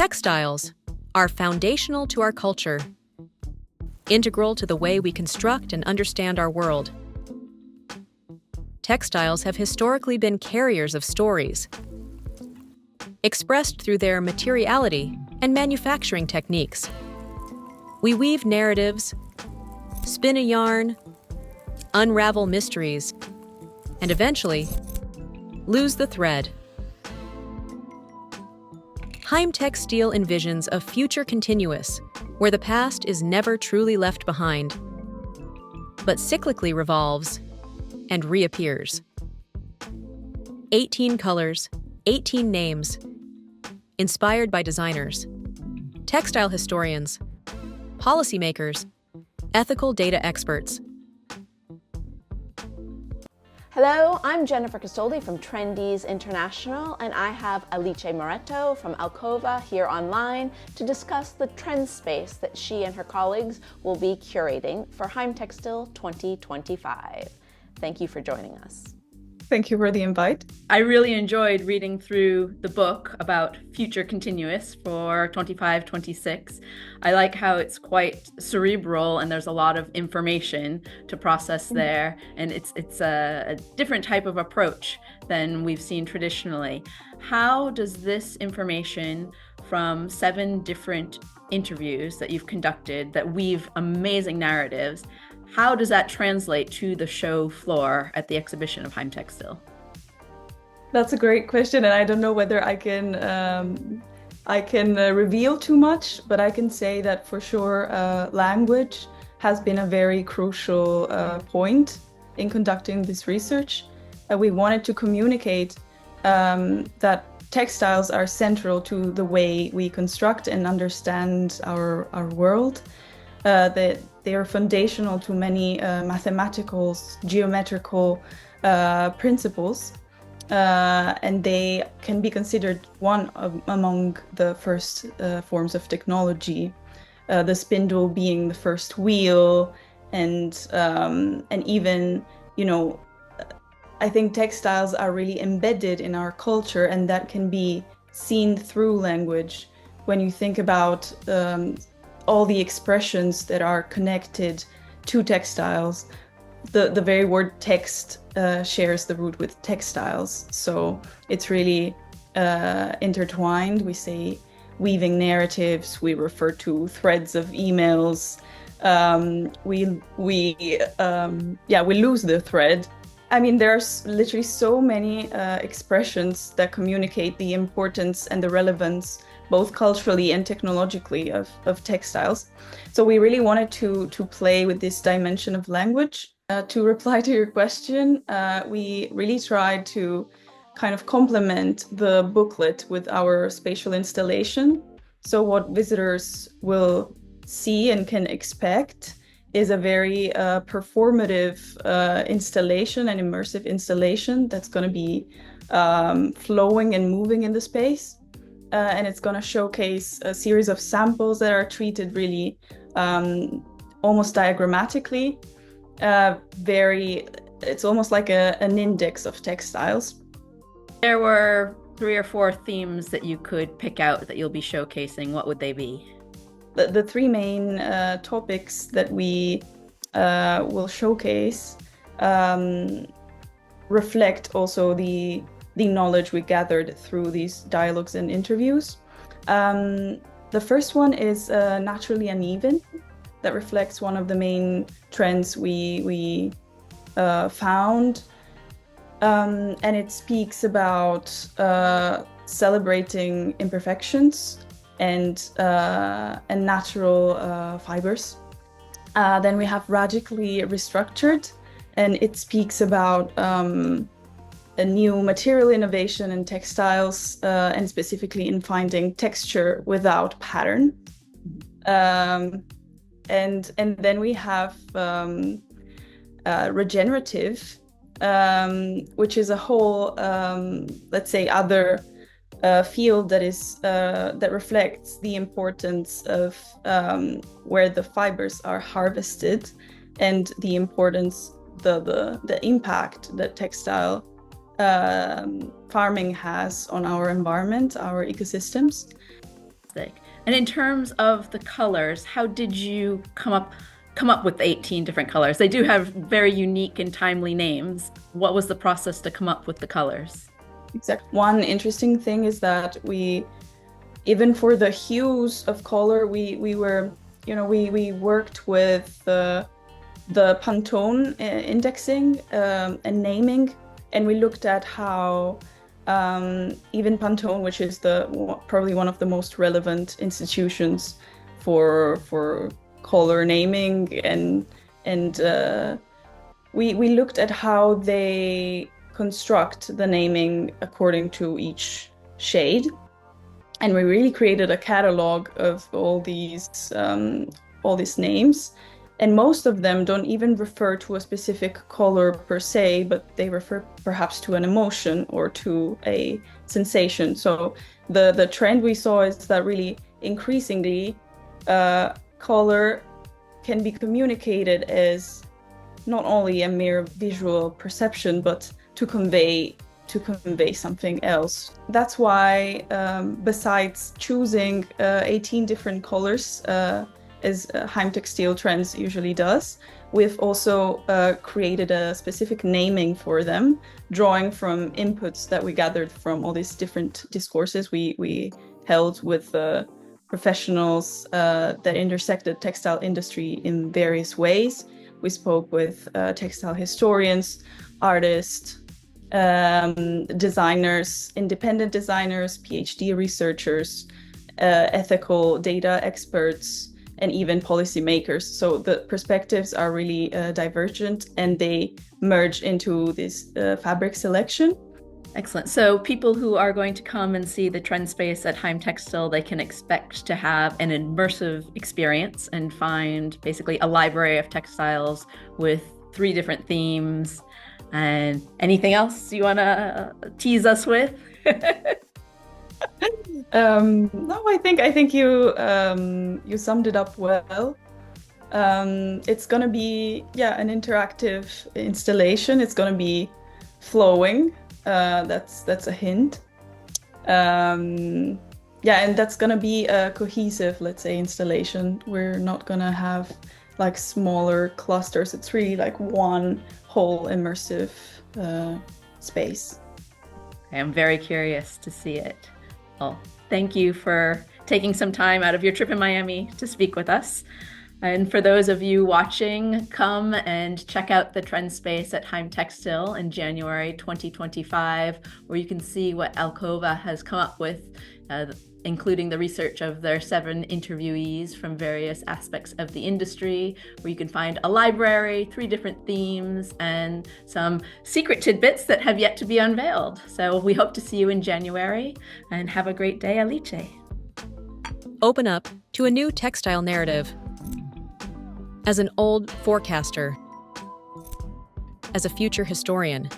Textiles are foundational to our culture, integral to the way we construct and understand our world. Textiles have historically been carriers of stories, expressed through their materiality and manufacturing techniques. We weave narratives, spin a yarn, unravel mysteries, and eventually lose the thread. Heimtextil envisions a future continuous, where the past is never truly left behind, but cyclically revolves and reappears. 18 colors, 18 names, inspired by designers, textile historians, policymakers, ethical data experts. Hello, I'm Jennifer Castoldi from Trendease International, and I have Alice Moretto from Alcova here online to discuss the trend space that she and her colleagues will be curating for Heimtextil 2025. Thank you for joining us. Thank you for the invite. I really enjoyed reading through the book about Future Continuous for 25-26. I like how it's quite cerebral and there's a lot of information to process there, and it's a different type of approach than we've seen traditionally. How does this information from 7 different interviews that you've conducted that weave amazing narratives, how does that translate to the show floor at the exhibition of Heimtextil? That's a great question, and I don't know whether I can reveal too much, but I can say that for sure language has been a very crucial point in conducting this research. We wanted to communicate that textiles are central to the way we construct and understand our world. That they are foundational to many mathematical, geometrical principles, and they can be considered one among the first forms of technology. The spindle being the first wheel, and even, I think textiles are really embedded in our culture, and that can be seen through language. When you think about all the expressions that are connected to textiles, the very word text shares the root with textiles. So it's really intertwined. We say weaving narratives, we refer to threads of emails, we lose the thread. I mean, there's literally so many expressions that communicate the importance and the relevance, both culturally and technologically, of textiles. So we really wanted to play with this dimension of language. To reply to your question, we really tried to kind of complement the booklet with our spatial installation. So what visitors will see and can expect is a very performative installation and immersive installation that's going to be flowing and moving in the space. And it's going to showcase a series of samples that are treated really almost diagrammatically. It's almost like an index of textiles. There were 3 or 4 themes that you could pick out that you'll be showcasing. What would they be? The 3 main topics that we will showcase reflect also the knowledge we gathered through these dialogues and interviews. The first one is naturally uneven. That reflects one of the main trends we found. And it speaks about celebrating imperfections and natural fibers. Then we have radically restructured, and it speaks about a new material innovation in textiles, and specifically in finding texture without pattern. And then we have regenerative, which is a whole, let's say, other field that reflects the importance of where the fibers are harvested, and the importance, the impact that textile farming has on our environment, our ecosystems. Fantastic. And in terms of the colors, how did you come up with 18 different colors? They do have very unique and timely names. What was the process to come up with the colors? Exactly. One interesting thing is that even for the hues of color, we worked with the Pantone indexing and naming, and we looked at how even Pantone, which is probably one of the most relevant institutions for color naming, and we looked at how they construct the naming according to each shade, and we really created a catalog of all these names. And most of them don't even refer to a specific color per se, but they refer perhaps to an emotion or to a sensation. So the trend we saw is that really increasingly color can be communicated as not only a mere visual perception, but to convey something else. That's why besides choosing 18 different colors, as Heimtextil Trends usually does, we've also created a specific naming for them, drawing from inputs that we gathered from all these different discourses we held with professionals that intersected textile industry in various ways. We spoke with textile historians, artists, designers, independent designers, PhD researchers, ethical data experts, and even policymakers. So the perspectives are really divergent, and they merge into this fabric selection. Excellent. So people who are going to come and see the trend space at Heimtextil, they can expect to have an immersive experience and find basically a library of textiles with 3 different themes. And anything else you want to tease us with? No, I think you summed it up well. It's gonna be an interactive installation. It's gonna be flowing. That's a hint. And that's gonna be a cohesive, let's say, installation. We're not gonna have like smaller clusters. It's really like one whole immersive space. I'm very curious to see it. Well, thank you for taking some time out of your trip in Miami to speak with us. And for those of you watching, come and check out the trend space at Heimtextil in January 2025, where you can see what Alcova has come up with, including the research of their 7 interviewees from various aspects of the industry, where you can find a library, 3 different themes, and some secret tidbits that have yet to be unveiled. So we hope to see you in January, and have a great day, Alice. Open up to a new textile narrative. As an old forecaster, as a future historian,